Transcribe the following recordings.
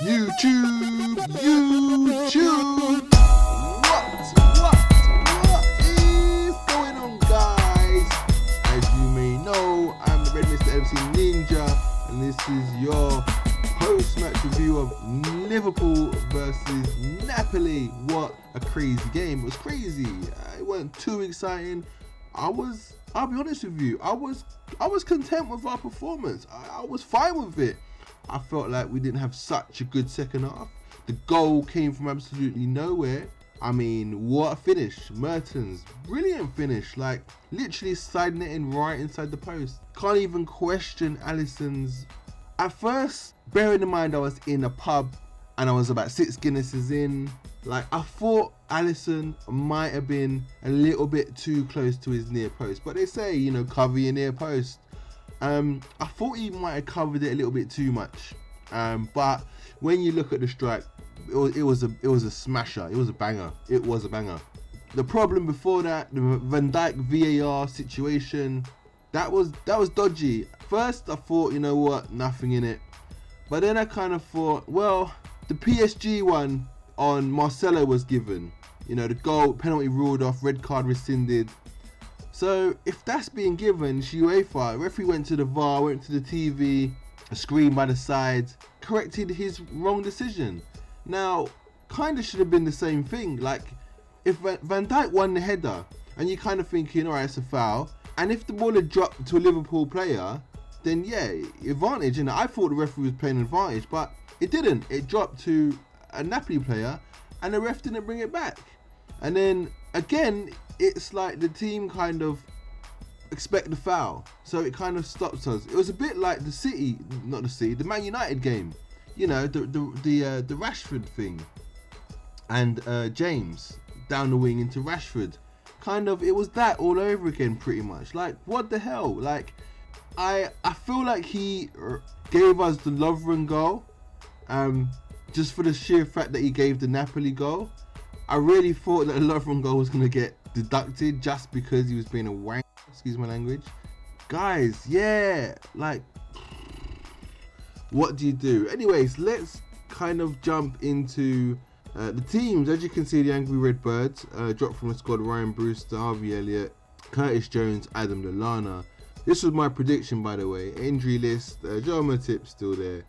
YouTube. What is going on, guys? As you may know, I'm the Red Mr. MC Ninja, and this is your post-match review of Liverpool versus Napoli. What a crazy game. It was crazy. It wasn't too exciting. I'll be honest with you, I was content with our performance. I was fine with it. I felt like we didn't have such a good second half. The goal came from absolutely nowhere. I mean, what a finish. Mertens, brilliant finish. Like, literally sliding it in right inside the post. Can't even question Alisson's. At first, bearing in mind I was in a pub and I was about 6 Guinnesses in, like, I thought Alisson might have been a little bit too close to his near post. But they say, you know, cover your near post. I thought he might have covered it a little bit too much. But when you look at the strike, it was a smasher. It was a banger. It was a banger. The problem before that, the Van Dijk VAR situation, that was dodgy. First, I thought, you know what, nothing in it. But then I kind of thought, well, the PSG one on Marcelo was given. You know, the goal, penalty ruled off, red card rescinded. So if that's being given, UEFA, referee went to the VAR, went to the TV, a screen by the side, corrected his wrong decision. Now, kind of should have been the same thing. Like, if Van Dijk won the header, and you're kind of thinking, all right, it's a foul, and if the ball had dropped to a Liverpool player, then yeah, advantage. And I thought the referee was playing advantage, but it didn't. It dropped to a Napoli player, and the ref didn't bring it back. And then again, it's like the team kind of expect the foul, so it kind of stops us. It was a bit like the Man United game, you know, the Rashford thing, and James down the wing into Rashford. Kind of, it was that all over again, pretty much. Like, what the hell? Like, I feel like he gave us the Lovren goal, just for the sheer fact that he gave the Napoli goal. I really thought that the Lovren goal was going to get deducted just because he was being a wank, excuse my language. Guys, yeah, like, what do you do? Anyways, let's kind of jump into the teams. As you can see, the Angry Redbirds dropped from the squad: Ryan Brewster, Harvey Elliott, Curtis Jones, Adam Lallana. This was my prediction, by the way. Injury list, Joe Matip still there,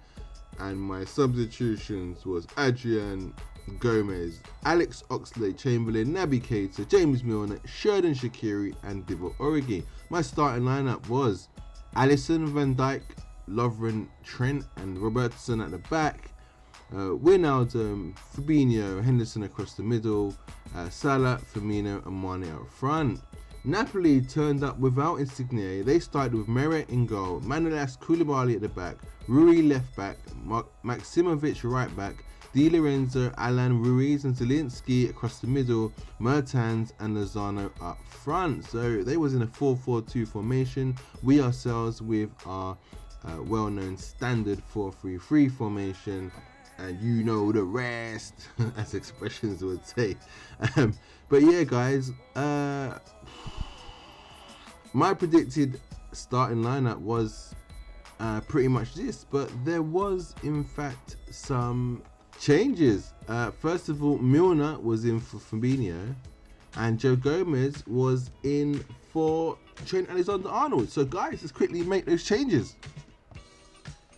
and my substitutions was Adrian Gomez, Alex Oxlade-Chamberlain, Naby Keita, James Milner, Xherdan Shaqiri, and Divock Origi. My starting lineup was Alisson, Van Dijk, Lovren, Trent, and Robertson at the back. Wijnaldum, Fabinho, Henderson across the middle, Salah, Firmino, and Mane out front. Napoli turned up without Insigne. They started with Meret in goal, Manolas Koulibaly at the back, Rui left back, Maximovic right back, Di Lorenzo, Alan, Ruiz and Zielinski across the middle, Mertens and Lozano up front. So they was in a 4-4-2 formation. We ourselves with our well-known standard 4-3-3 formation, and you know the rest, as expressions would say. But yeah, guys, my predicted starting lineup was pretty much this, but there was in fact some changes. First of all, Milner was in for Fabinho, and Joe Gomez was in for Trent Alexander-Arnold. So guys, let's quickly make those changes.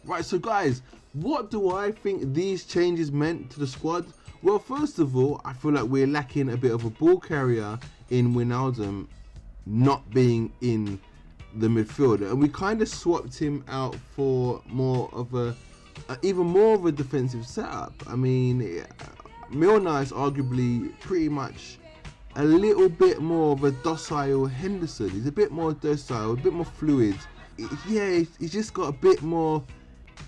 Right, so guys, what do I think these changes meant to the squad? Well, first of all, I feel like we're lacking a bit of a ball carrier in Wijnaldum not being in the midfield, and we kind of swapped him out for more of a even more of a defensive setup. I mean, Milner is arguably pretty much a little bit more of a docile Henderson. He's a bit more docile, a bit more fluid. Yeah, he's just got a bit more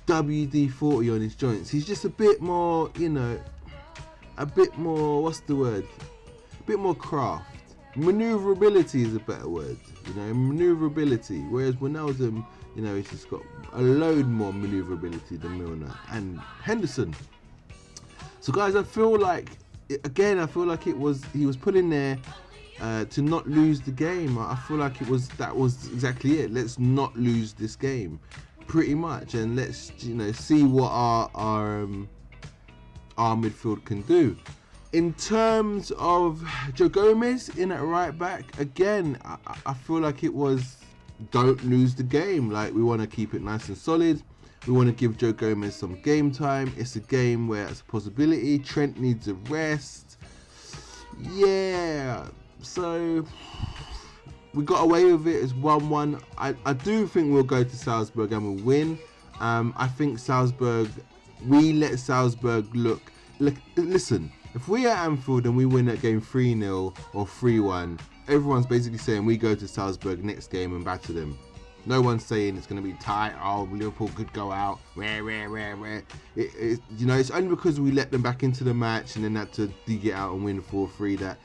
WD-40 on his joints. He's just a bit more, you know, a bit more, what's the word? A bit more craft. Maneuverability is a better word, you know, maneuverability. Whereas Wijnaldum, you know, he's just got a load more maneuverability than Milner and Henderson. So guys, I feel like he was put in there to not lose the game. I feel like that was exactly it. Let's not lose this game. pretty much, and let's see what our midfield can do. In terms of Joe Gomez in at right back, again, I feel like it was don't lose the game. Like, we want to keep it nice and solid. We want to give Joe Gomez some game time. It's a game where it's a possibility. Trent needs a rest. Yeah, so we got away with it. It's 1-1. I do think we'll go to Salzburg and we'll win. I think we let Salzburg look. Listen, if we're at Anfield and we win that game 3-0 or 3-1, everyone's basically saying we go to Salzburg next game and batter them. No one's saying it's going to be tight. Oh, Liverpool could go out. It's only because we let them back into the match and then had to dig it out and win 4-3 that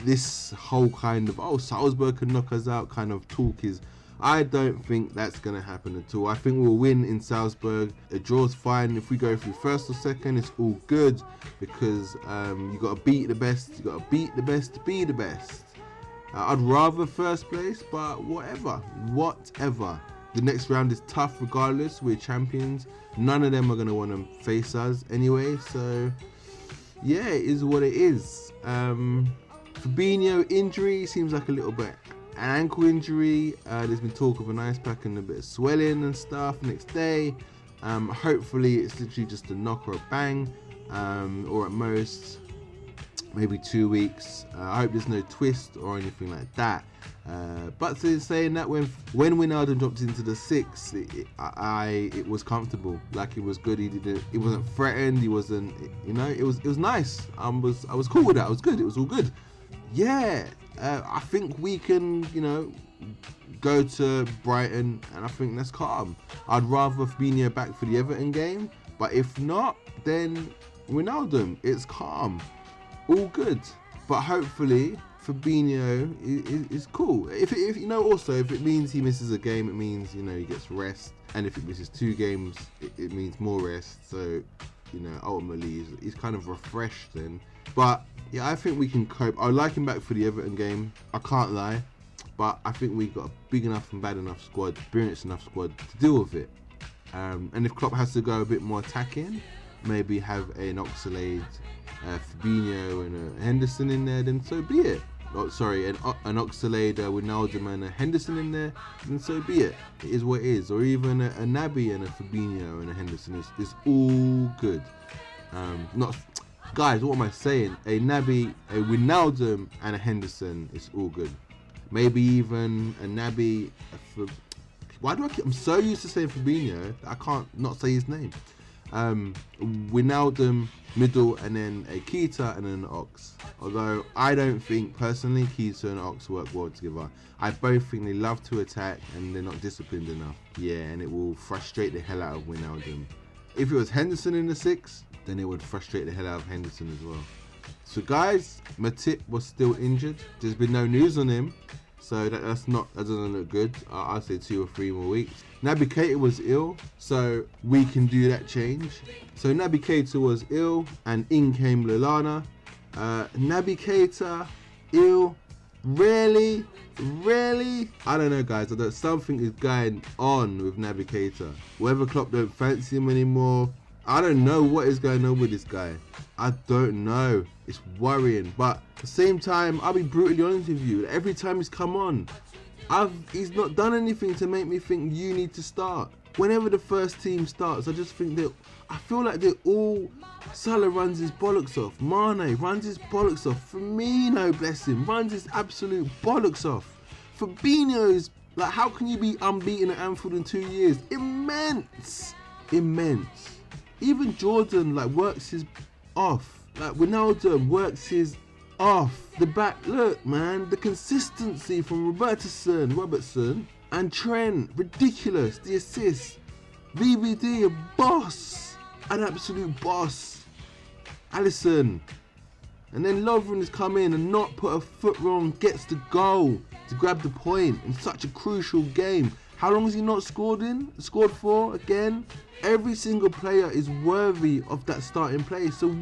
this whole kind of Salzburg could knock us out kind of talk is. I don't think that's going to happen at all. I think we'll win in Salzburg. A draw's fine. If we go through first or second, it's all good, because you got to beat the best. You got to beat the best to be the best. I'd rather first place, but whatever. The next round is tough regardless. We're champions. None of them are going to want to face us anyway. So, yeah, it is what it is. Fabinho injury seems like a little bit an ankle injury. There's been talk of an ice pack and a bit of swelling and stuff next day. Hopefully it's literally just a knock or a bang, or at most maybe 2 weeks. I hope there's no twist or anything like that. But saying that, when Wijnaldum dropped into the 6, it was comfortable. Like, it was good. He wasn't threatened. He wasn't. It was nice. I was cool with that. It was good. It was all good. Yeah. I think we can, go to Brighton, and I think that's calm. I'd rather Fabinho back for the Everton game, but if not, then Wijnaldum. It's calm, all good. But hopefully Fabinho is cool. If it means he misses a game, it means he gets rest, and if it misses 2 games, it means more rest. So ultimately he's kind of refreshed then. But yeah, I think we can cope. I like him back for the Everton game, I can't lie, but I think we've got a big enough and bad enough squad, experienced enough squad to deal with it. And if Klopp has to go a bit more attacking, maybe have an Oxlade, Fabinho and a Henderson in there, then so be it. An Oxlade, Wijnaldum and a Henderson in there, then so be it. It is what it is. Or even a Naby and a Fabinho and a Henderson is all good. Guys, what am I saying? A Naby, a Wijnaldum and a Henderson is all good. Maybe even a Naby. I'm so used to saying Fabinho that I can't not say his name. Wijnaldum, middle, and then a Keita and then an Ox. Although I don't think personally Keita and Ox work well together. I both think they love to attack and they're not disciplined enough. Yeah, and it will frustrate the hell out of Wijnaldum. If it was Henderson in the 6, then it would frustrate the hell out of Henderson as well. So guys, Matip was still injured. There's been no news on him, so that doesn't look good. I'll say 2 or 3 more weeks. Naby Keita was ill, so we can do that change. So Naby Keita was ill, and in came Lallana. Naby Keita ill. Really? I don't know, guys. Something is going on with Naby Keita. Whether Klopp don't fancy him anymore, I don't know what is going on with this guy. I don't know. It's worrying. But at the same time, I'll be brutally honest with you. Every time he's come on, he's not done anything to make me think you need to start. Whenever the first team starts, I feel like they're all. Salah runs his bollocks off. Mane runs his bollocks off. Firmino, bless him, runs his absolute bollocks off. Fabinho's like, how can you be unbeaten at Anfield in 2 years? Immense. Even Jordan works his off. Wijnaldum works his off. The back, look, man, the consistency from Robertson and Trent, ridiculous. The assists, VVD, a boss, an absolute boss. Alisson, and then Lovren has come in and not put a foot wrong, gets the goal to grab the point in such a crucial game. How long has he not scored for again? Every single player is worthy of that starting place. So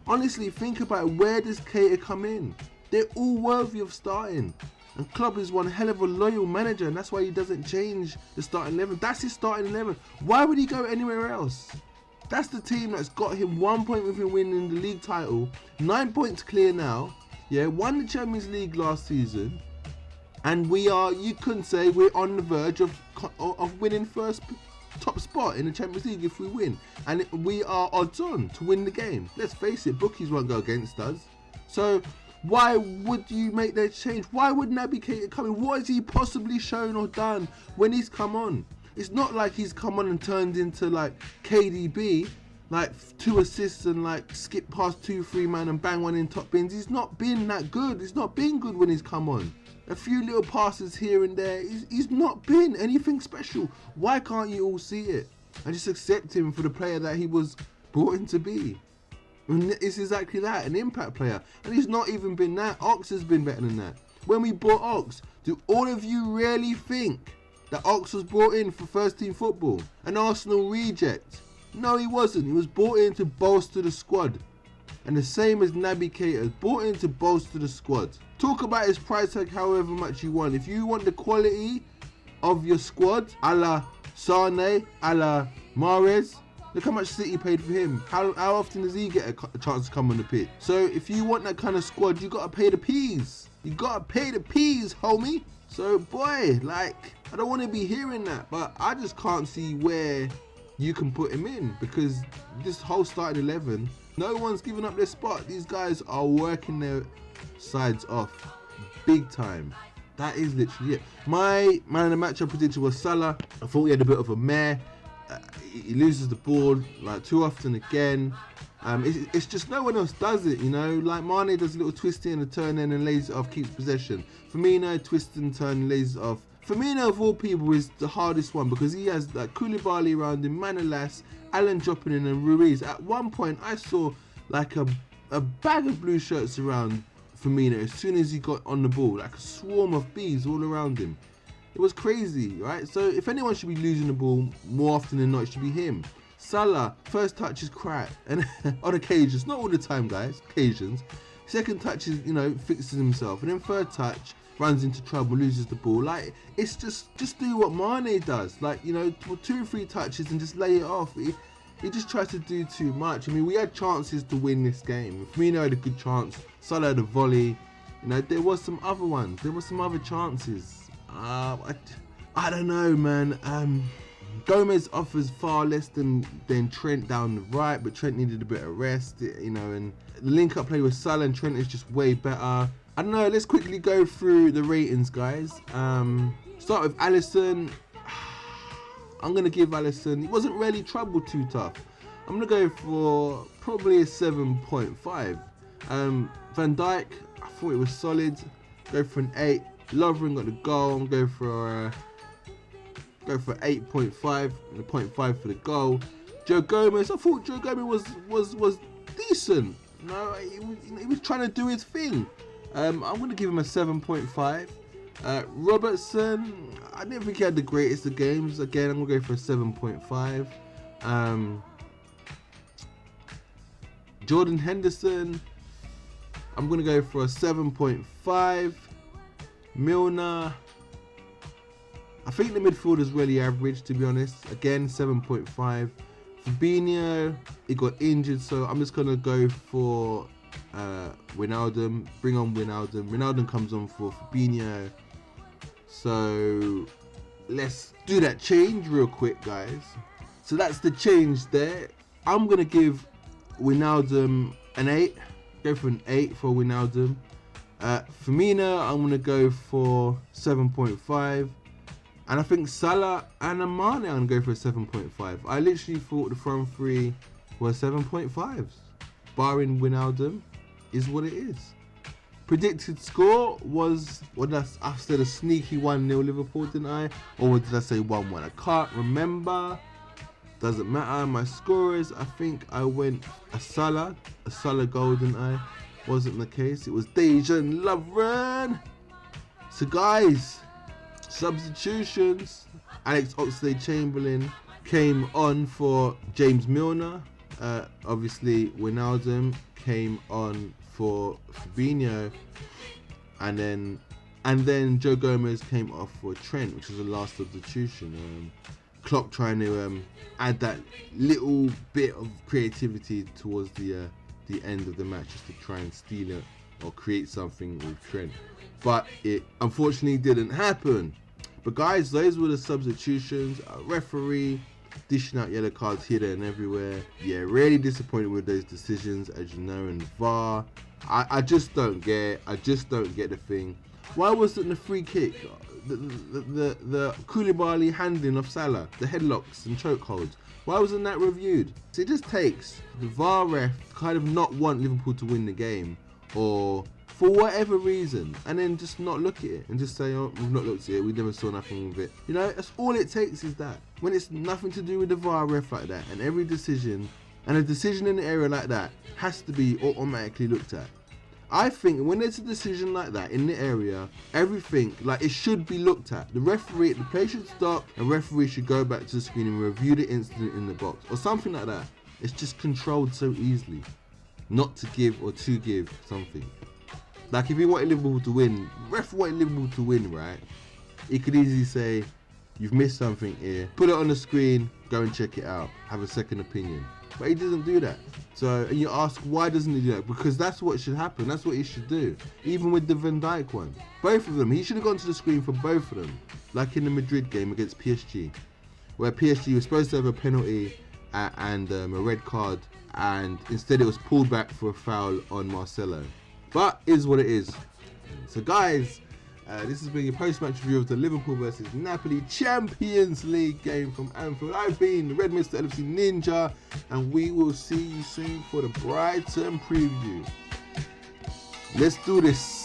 honestly think about it, where does Keita come in? They're all worthy of starting. And Klopp is one hell of a loyal manager, and that's why he doesn't change the starting 11. That's his starting 11. Why would he go anywhere else? That's the team that's got him 1 point with him winning the league title, 9 points clear now. Yeah, won the Champions League last season, and we are, you couldn't say we're on the verge of winning first top spot in the Champions League if we win. And we are odds on to win the game. Let's face it, bookies won't go against us. So why would you make that change? Why would Naby Keita come in? What has he possibly shown or done when he's come on? It's not like he's come on and turned into like KDB, like 2 assists and like skip past 2-3 man and bang one in top bins. He's not been that good. He's not been good when he's come on. A few little passes here and there. He's not been anything special. Why can't you all see it and just accept him for the player that he was brought in to be? And it's exactly that, an impact player. And he's not even been that. Ox has been better than that. When we bought Ox, do all of you really think that Ox was brought in for first team football? An Arsenal reject? No, he wasn't. He was brought in to bolster the squad. And the same as Naby Keita, brought in to bolster the squad. Talk about his price tag however much you want. If you want the quality of your squad, a la Sane, a la Mahrez, look how much City paid for him. How often does he get a chance to come on the pitch? So if you want that kind of squad, you got to pay the peas. You got to pay the peas, homie. So boy, like, I don't want to be hearing that, but I just can't see where you can put him in, because this whole starting 11, no one's giving up their spot. These guys are working their sides off big time. That is literally it. My man of the match prediction was Salah. I thought he had a bit of a mare. He loses the ball like too often again. It's just no one else does it, you know. Like Mane does a little twisty and a turn in and lays it off, keeps possession. Firmino twists and turn, lays it off. Firmino of all people is the hardest one because he has like Koulibaly around him, Manolas, Alan dropping in, and Ruiz. At one point I saw like a bag of blue shirts around Firmino as soon as he got on the ball, like a swarm of bees all around him. It was crazy, right? So if anyone should be losing the ball more often than not, it should be him. Salah, first touch is crap, and on occasions, not all the time guys, occasions. Second touch is, you know, fixes himself, and then third touch runs into trouble, loses the ball. Like, it's just do what Mane does, like, you know, 2 or 3 touches and just lay it off. He just tries to do too much. I mean, we had chances to win this game. Firmino had a good chance, Salah had a volley, you know, there was some other ones, there were some other chances. I don't know, man. Gomez offers far less than Trent down the right, but Trent needed a bit of rest, you know, and the link-up play with Salah and Trent is just way better. I don't know, let's quickly go through the ratings, guys. Start with Alisson. I'm going to give Alisson, he wasn't really trouble too tough. I'm going to go for probably a 7.5. Van Dijk, I thought it was solid. Go for an 8. Lovren got the goal. I'm going for 8.5 and a 0.5 for the goal. Joe Gomez, I thought Joe Gomez was decent. No, he was trying to do his thing. I'm going to give him a 7.5. Robertson, I didn't think he had the greatest of games. Again, I'm going to go for a 7.5. Jordan Henderson, I'm going to go for a 7.5. Milner, I think the midfield is really average, to be honest. Again, 7.5. Fabinho, he got injured, so I'm just going to go for Wijnaldum. Bring on Wijnaldum. Wijnaldum comes on for Fabinho. So let's do that change real quick, guys. So that's the change there. I'm going to give Wijnaldum an 8. Go for an 8 for Wijnaldum. Firmino, I'm going to go for 7.5. And I think Salah and Mane, I'm going to go for a 7.5. I literally thought the front three were 7.5s. Barring Wijnaldum is what it is. Predicted score was, I said a sneaky 1-0 Liverpool, didn't I? Or did I say 1-1? I can't remember. Doesn't matter. My scorers, I think I went a Salah goal, didn't I? Wasn't the case. It was Dejan Lovren. So guys, substitutions. Alex Oxlade-Chamberlain came on for James Milner. Obviously Wijnaldum came on for Fabinho, and then And then Joe Gomez came off for Trent, which was the last substitution. Klopp trying to add that little bit of creativity towards the end of the match, just to try and steal it or create something with Trent. But it unfortunately didn't happen. But guys, those were the substitutions. A referee dishing out yellow cards here, there and everywhere. Yeah, really disappointed with those decisions, as you know, and VAR. I just don't get it. I just don't get the thing. Why wasn't the free kick, the Koulibaly handling of Salah, the headlocks and chokeholds, why wasn't that reviewed? So it just takes the VAR ref kind of not want Liverpool to win the game, or for whatever reason, and then just not look at it and just say, oh, we've not looked at it, we never saw nothing with it. You know, that's all it takes is that. When it's nothing to do with the VAR ref like that, and every decision, and a decision in the area like that has to be automatically looked at. I think when there's a decision like that in the area, everything, like, it should be looked at. The referee, the play should stop, and referee should go back to the screen and review the incident in the box, or something like that. It's just controlled so easily, not to give or to give something. Like, if he wanted Liverpool to win, ref wanted Liverpool to win, right? He could easily say, you've missed something here, put it on the screen, go and check it out, have a second opinion. But he doesn't do that. So, and you ask, why doesn't he do that? Because that's what should happen. That's what he should do. Even with the Van Dijk one. Both of them. He should have gone to the screen for both of them. Like in the Madrid game against PSG. Where PSG was supposed to have a penalty and a red card. And instead it was pulled back for a foul on Marcelo. But is what it is. So guys, this has been your post-match review of the Liverpool versus Napoli Champions League game from Anfield. I've been the Red Mr. LFC Ninja, and we will see you soon for the Brighton preview. Let's do this.